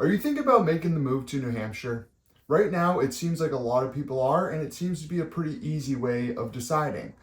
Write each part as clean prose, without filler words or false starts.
Are you thinking about making the move to New Hampshire? Right now, it seems like a lot of people are, and it seems to be a pretty easy way of deciding.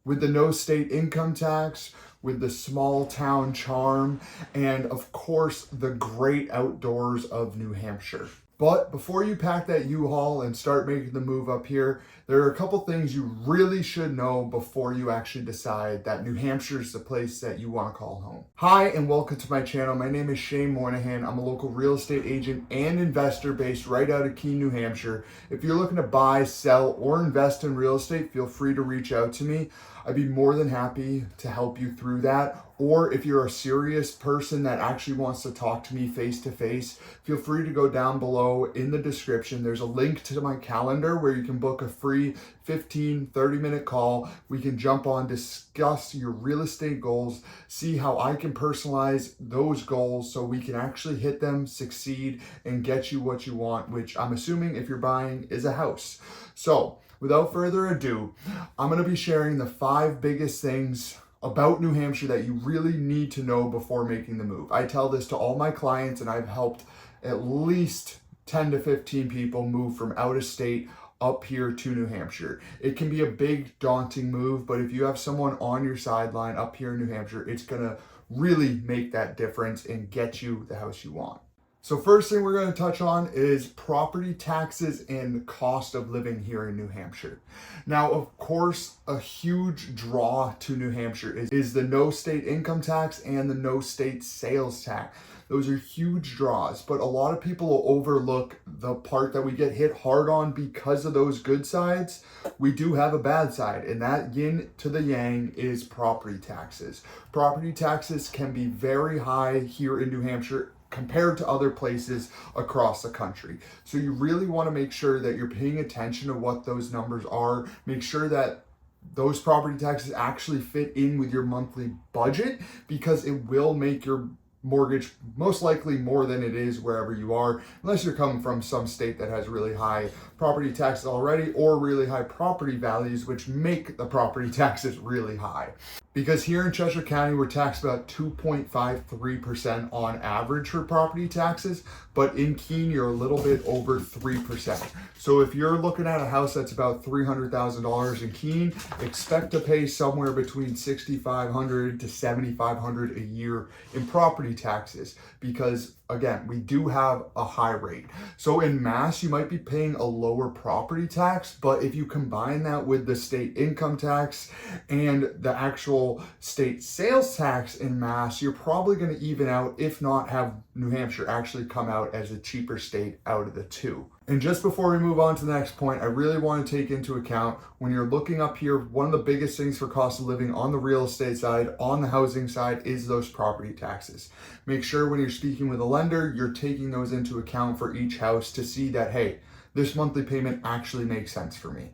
With the no state income tax, with the small town charm, and of course, the great outdoors of New Hampshire. But before you pack that U-Haul and start making the move up here, there are a couple things you really should know before you actually decide that New Hampshire is the place that you want to call home. Hi, and welcome to my channel. My name is Shane Moynihan. I'm a local real estate agent and investor based right out of Keene, New Hampshire. If you're looking to buy, sell, or invest in real estate, feel free to reach out to me. I'd be more than happy to help you through that. Or if you're a serious person that actually wants to talk to me face to face, feel free to go down below in the description. There's a link to my calendar where you can book a free 30-minute call. We can jump on, discuss your real estate goals, see how I can personalize those goals so we can actually hit them, succeed, and get you what you want, which I'm assuming if you're buying is a house. So without further ado, I'm going to be sharing the 5 biggest things about New Hampshire that you really need to know before making the move. I tell this to all my clients, and I've helped at least 10 to 15 people move from out of state up here to New Hampshire. It can be a big, daunting move, but if you have someone on your sideline up here in New Hampshire, it's gonna really make that difference and get you the house you want. So first thing we're going to touch on is property taxes and cost of living here in New Hampshire. Now, of course, a huge draw to New Hampshire is the no state income tax and the no state sales tax. Those are huge draws, but a lot of people will overlook the part that we get hit hard on because of those good sides. We do have a bad side, and that yin to the yang is property taxes. Property taxes can be very high here in New Hampshire compared to other places across the country. So you really want to make sure that you're paying attention to what those numbers are. Make sure that those property taxes actually fit in with your monthly budget, because it will make your mortgage most likely more than it is wherever you are, unless you're coming from some state that has really high property taxes already or really high property values, which make the property taxes really high. Because here in Cheshire County, we're taxed about 2.53% on average for property taxes, but in Keene, you're a little bit over 3%. So if you're looking at a house that's about $300,000 in Keene, expect to pay somewhere between $6,500 to $7,500 a year in property taxes, because again, we do have a high rate. So in Mass, you might be paying a lower property tax, but if you combine that with the state income tax and the actual state sales tax in Mass, you're probably going to even out, if not have New Hampshire actually come out as a cheaper state out of the two. And just before we move on to the next point, I really want to take into account when you're looking up here, one of the biggest things for cost of living on the real estate side, on the housing side, is those property taxes. Make sure when you're speaking with a lender, you're taking those into account for each house to see that, hey, this monthly payment actually makes sense for me.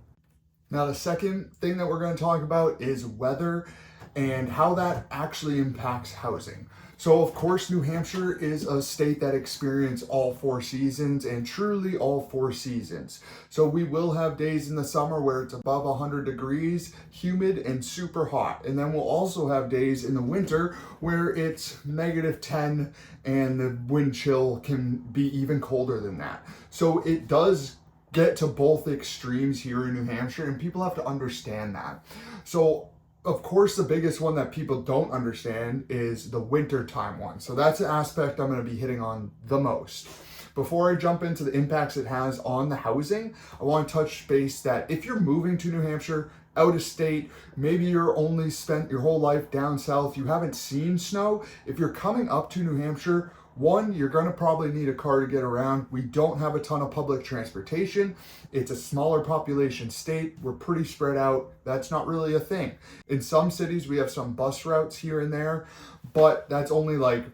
Now, the second thing that we're going to talk about is weather and how that actually impacts housing. So of course, New Hampshire is a state that experiences all 4 seasons, and truly all 4 seasons. So we will have days in the summer where it's above 100 degrees, humid and super hot. And then we'll also have days in the winter where it's -10 and the wind chill can be even colder than that. So it does get to both extremes here in New Hampshire, and people have to understand that. So of course, the biggest one that people don't understand is the winter time one. So that's an aspect I'm going to be hitting on the most. Before I jump into the impacts it has on the housing, I want to touch base that if you're moving to New Hampshire, out of state, maybe you're only spent your whole life down south, you haven't seen snow. If you're coming up to New Hampshire, one, you're going to probably need a car to get around. We don't have a ton of public transportation. It's a smaller population state. We're pretty spread out. That's not really a thing. In some cities, we have some bus routes here and there, but that's only like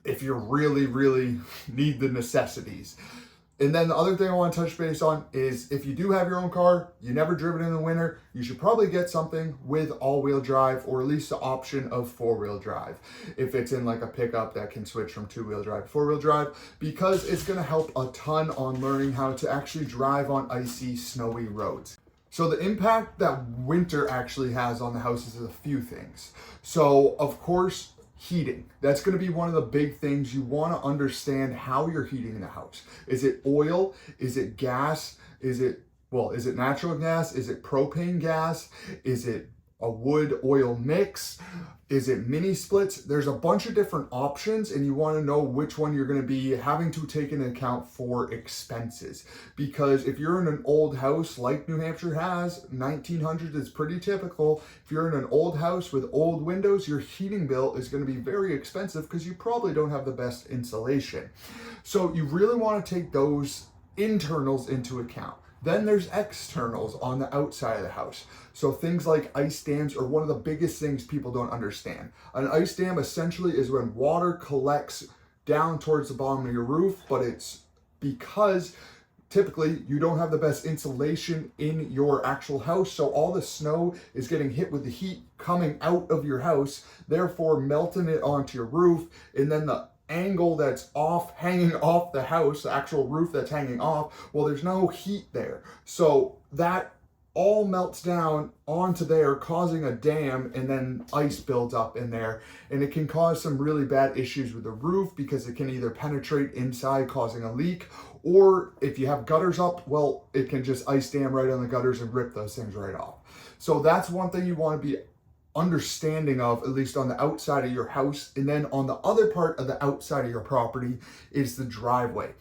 if you really, really need the necessities. And then the other thing I want to touch base on is if you do have your own car, you never driven in the winter, you should probably get something with all-wheel drive, or at least the option of 4-wheel drive. If it's in like a pickup that can switch from 2-wheel drive to 4-wheel drive, because it's going to help a ton on learning how to actually drive on icy, snowy roads. So the impact that winter actually has on the houses is a few things. So of course, Heating. That's going to be one of the big things. You want to understand how you're heating the house. Is it oil? Is it gas? Is it natural gas? Is it propane gas? Is it a wood oil mix? Is it mini splits? There's a bunch of different options, and you want to know which one you're going to be having to take into account for expenses. Because if you're in an old house like New Hampshire has, 1900s is pretty typical. If you're in an old house with old windows, your heating bill is going to be very expensive because you probably don't have the best insulation. So you really want to take those internals into account. Then there's externals on the outside of the house. So things like ice dams are one of the biggest things people don't understand. An ice dam essentially is when water collects down towards the bottom of your roof, but it's because typically you don't have the best insulation in your actual house. So all the snow is getting hit with the heat coming out of your house, therefore melting it onto your roof, and then the angle that's off, hanging off the house, the actual roof that's hanging off, well, there's no heat there. So that all melts down onto there, causing a dam, and then ice builds up in there. And it can cause some really bad issues with the roof because it can either penetrate inside, causing a leak, or if you have gutters up, well, it can just ice dam right on the gutters and rip those things right off. So that's one thing you want to be understanding of, at least on the outside of your house. And then on the other part of the outside of your property is the driveway.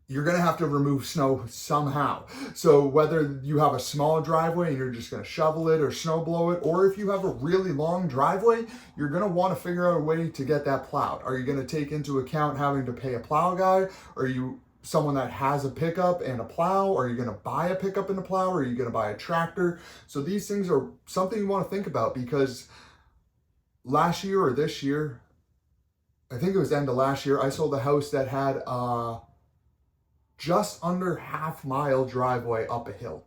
You're going to have to remove snow somehow. So whether you have a small driveway and you're just going to shovel it or snow blow it, or if you have a really long driveway, you're going to want to figure out a way to get that plowed. Are you going to take into account having to pay a plow guy? Are you someone that has a pickup and a plow? Are you going to buy a pickup and a plow? Or are you going to buy a tractor? So these things are something you want to think about, because last year or this year, I think it was the end of last year, I sold a house that had just under half-mile driveway up a hill.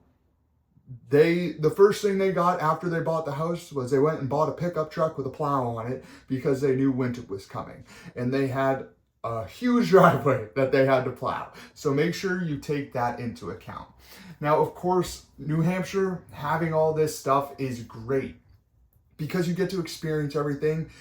The first thing they got after they bought the house was they went and bought a pickup truck with a plow on it because they knew winter was coming. And they had a huge driveway that they had to plow. So make sure you take that into account. Now, of course, New Hampshire, having all this stuff is great because you get to experience everything,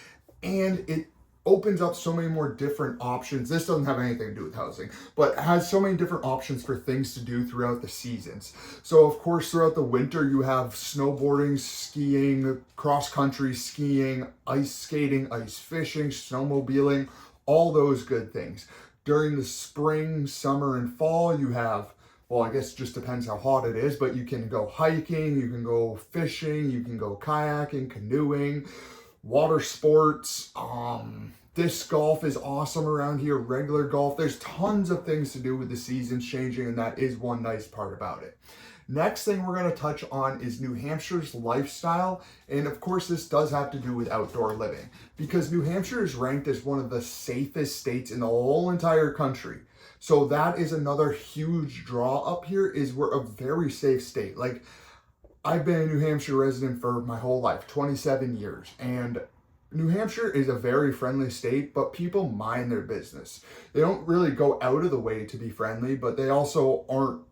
and it opens up so many more different options. This doesn't have anything to do with housing, but has so many different options for things to do throughout the seasons. So of course, throughout the winter, you have snowboarding, skiing, cross-country skiing, ice skating, ice fishing, snowmobiling, all those good things. During the spring, summer, and fall, you have, well, I guess it just depends how hot it is, but you can go hiking, you can go fishing, you can go kayaking, canoeing, water sports, disc golf is awesome around here, regular golf. There's tons of things to do with the seasons changing, and that is one nice part about it. Next thing we're going to touch on is New Hampshire's lifestyle. And of course, this does have to do with outdoor living, because New Hampshire is ranked as one of the safest states in the whole entire country. So that is another huge draw up here, is we're a very safe state. Like, I've been a New Hampshire resident for my whole life, 27 years, and New Hampshire is a very friendly state, but people mind their business. They don't really go out of the way to be friendly, but they also aren't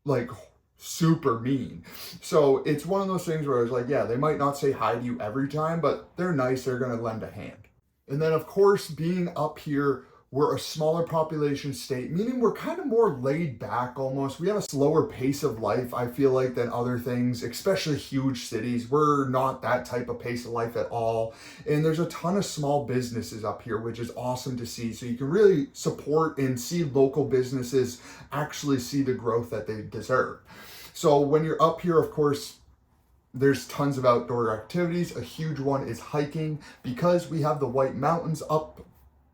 like super mean. So it's one of those things where I was like, yeah, they might not say hi to you every time, but they're nice, they're going to lend a hand. And then of course, being up here, we're a smaller population state, meaning we're kind of more laid back almost. We have a slower pace of life, I feel like, than other things, especially huge cities. We're not that type of pace of life at all. And there's a ton of small businesses up here, which is awesome to see. So you can really support and see local businesses actually see the growth that they deserve. So when you're up here, of course, there's tons of outdoor activities. A huge one is hiking, because we have the White Mountains up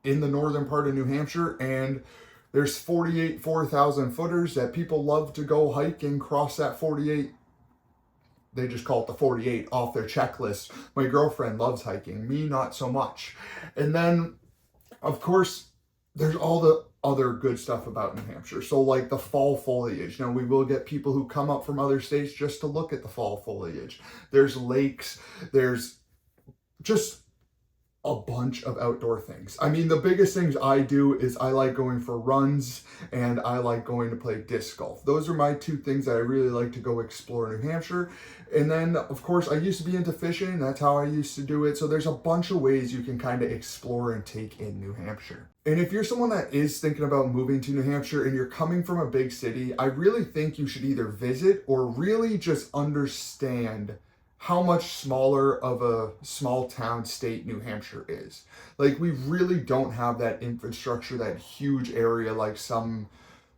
in the northern part of New Hampshire, and there's 48 4,000 footers that people love to go hike and cross that 48. They just call it the 48 off their checklist. My girlfriend loves hiking, me not so much. And then, of course, there's all the other good stuff about New Hampshire. So like the fall foliage. Now, we will get people who come up from other states just to look at the fall foliage. There's lakes, there's just a bunch of outdoor things. I mean, the biggest things I do is I like going for runs and I like going to play disc golf. Those are my two things that I really like to go explore in New Hampshire. And then, of course, I used to be into fishing. That's how I used to do it. So there's a bunch of ways you can kind of explore and take in New Hampshire. And if you're someone that is thinking about moving to New Hampshire and you're coming from a big city, I really think you should either visit or really just understand how much smaller of a small town state New Hampshire is. Like, we really don't have that infrastructure, that huge area like some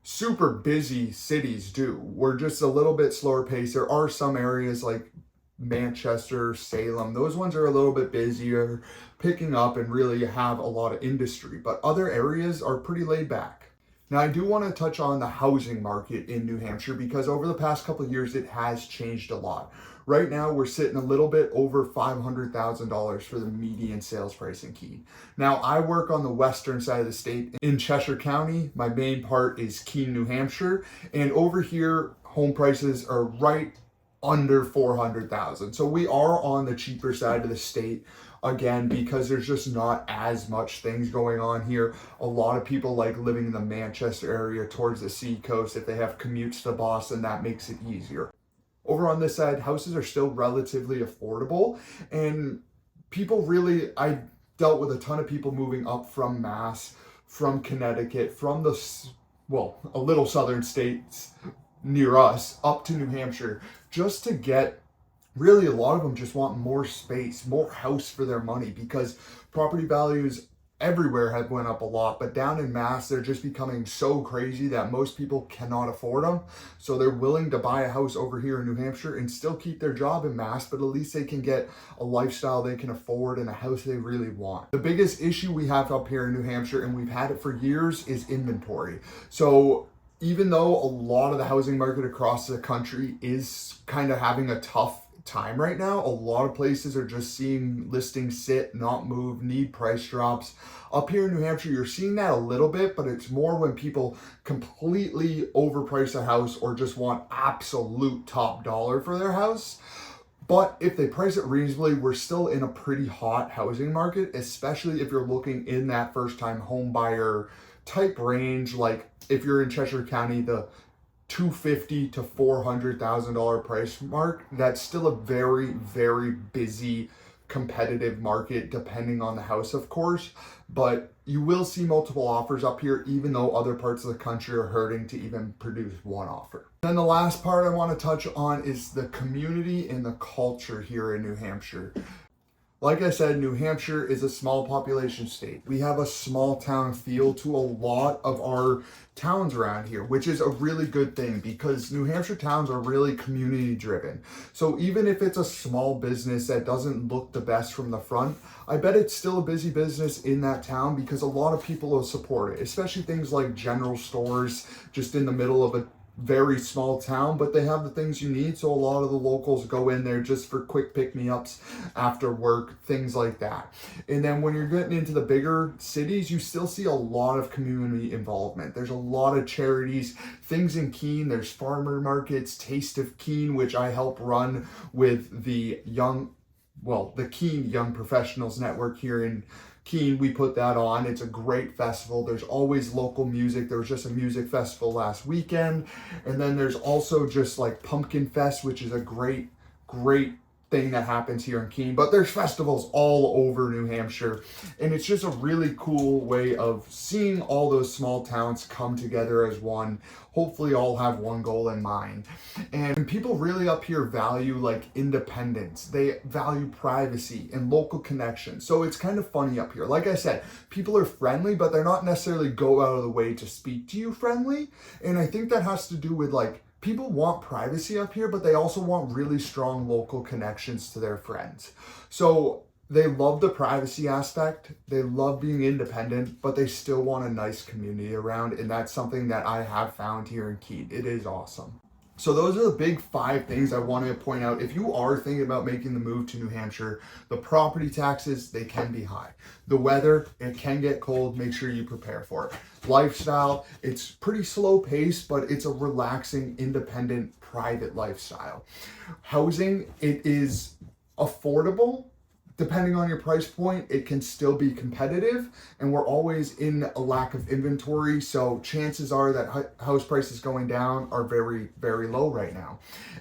super busy cities do. We're just a little bit slower pace. There are some areas like Manchester, Salem, those ones are a little bit busier, picking up and really have a lot of industry, but other areas are pretty laid back. Now, I do want to touch on the housing market in New Hampshire because over the past couple of years, it has changed a lot. Right now, we're sitting a little bit over $500,000 for the median sales price in Keene. Now, I work on the western side of the state in Cheshire County. My main part is Keene, New Hampshire. And over here, home prices are right under $400,000. So we are on the cheaper side of the state. Again, because there's just not as much things going on here. A lot of people like living in the Manchester area towards the seacoast. If they have commutes to Boston, that makes it easier. Over on this side, houses are still relatively affordable, and people really, I dealt with a ton of people moving up from Mass, from Connecticut, from a little southern states near us, up to New Hampshire, just to get, really a lot of them just want more space, more house for their money, because property values everywhere have went up a lot, but down in Mass, they're just becoming so crazy that most people cannot afford them. So they're willing to buy a house over here in New Hampshire and still keep their job in Mass, but at least they can get a lifestyle they can afford and a house they really want. The biggest issue we have up here in New Hampshire, and we've had it for years, is inventory. So even though a lot of the housing market across the country is kind of having a tough time right now, a lot of places are just seeing listings sit, not move, need price drops. Up here in New Hampshire, you're seeing that a little bit, but it's more when people completely overprice a house or just want absolute top dollar for their house. But if they price it reasonably, we're still in a pretty hot housing market, especially if you're looking in that first time home buyer type range. Like if you're in Cheshire County, the $250,000 to $400,000 price mark, that's still a very, very busy, competitive market, depending on the house, of course. But you will see multiple offers up here, even though other parts of the country are hurting to even produce one offer. Then the last part I want to touch on is the community and the culture here in New Hampshire. Like I said, New Hampshire is a small population state. We have a small town feel to a lot of our towns around here, which is a really good thing because New Hampshire towns are really community driven. So even if it's a small business that doesn't look the best from the front, I bet it's still a busy business in that town because a lot of people will support it, especially things like general stores just in the middle of a very small town, but they have the things you need, so a lot of the locals go in there just for quick pick-me-ups after work, things like that. And then when you're getting into the bigger cities, you still see a lot of community involvement. There's a lot of charities, things in Keene. There's farmer markets, Taste of Keene, which I help run with the Keene Young Professionals Network here in Keene. We put that on. It's a great festival. There's always local music. There was just a music festival last weekend. And then there's also just like Pumpkin Fest, which is a great thing that happens here in Keene. But there's festivals all over New Hampshire. And it's just a really cool way of seeing all those small towns come together as one. Hopefully all have one goal in mind. And people really up here value like independence. They value privacy and local connection. So it's kind of funny up here. Like I said, people are friendly, but they're not necessarily go out of the way to speak to you friendly. And I think that has to do with like, people want privacy up here, but they also want really strong local connections to their friends. So they love the privacy aspect, they love being independent, but they still want a nice community around, and that's something that I have found here in Keene. It is awesome. So those are the big 5 things I wanted to point out. If you are thinking about making the move to New Hampshire, the property taxes, they can be high. The weather, it can get cold. Make sure you prepare for it. Lifestyle, it's pretty slow pace, but it's a relaxing, independent, private lifestyle. Housing, it is affordable, depending on your price point, it can still be competitive, and we're always in a lack of inventory. So chances are that house prices going down are very, very low right now.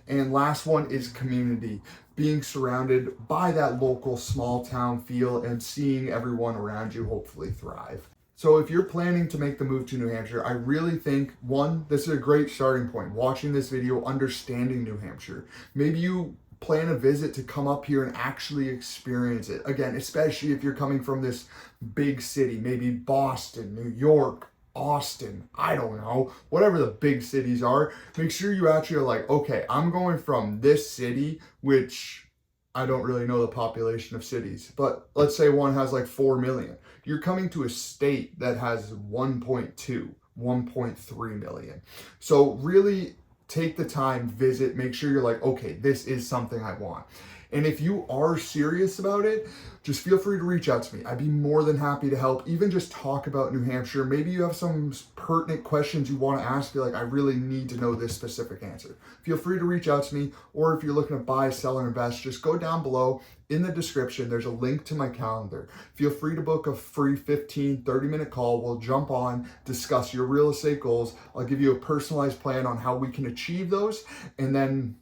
And last one is community, being surrounded by that local small town feel and seeing everyone around you hopefully thrive. So if you're planning to make the move to New Hampshire, I really think, one, this is a great starting point. Watching this video, understanding New Hampshire. Maybe you plan a visit to come up here and actually experience it. Again, especially if you're coming from this big city, maybe Boston, New York, Austin, I don't know, whatever the big cities are. Make sure you actually are like, okay, I'm going from this city, which I don't really know the population of cities, but let's say one has like 4 million. You're coming to a state that has 1.2, 1.3 million. So really take the time, visit, make sure you're like, okay, this is something I want. And if you are serious about it, just feel free to reach out to me. I'd be more than happy to help, even just talk about New Hampshire. Maybe you have some pertinent questions you want to ask. You're like, I really need to know this specific answer. Feel free to reach out to me. Or if you're looking to buy, sell, or invest, just go down below in the description. There's a link to my calendar. Feel free to book a free 15, 30-minute call. We'll jump on, discuss your real estate goals. I'll give you a personalized plan on how we can achieve those, and then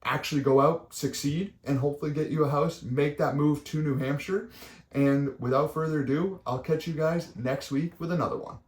actually go out, succeed, and hopefully get you a house, make that move to New Hampshire. And without further ado, I'll catch you guys next week with another one.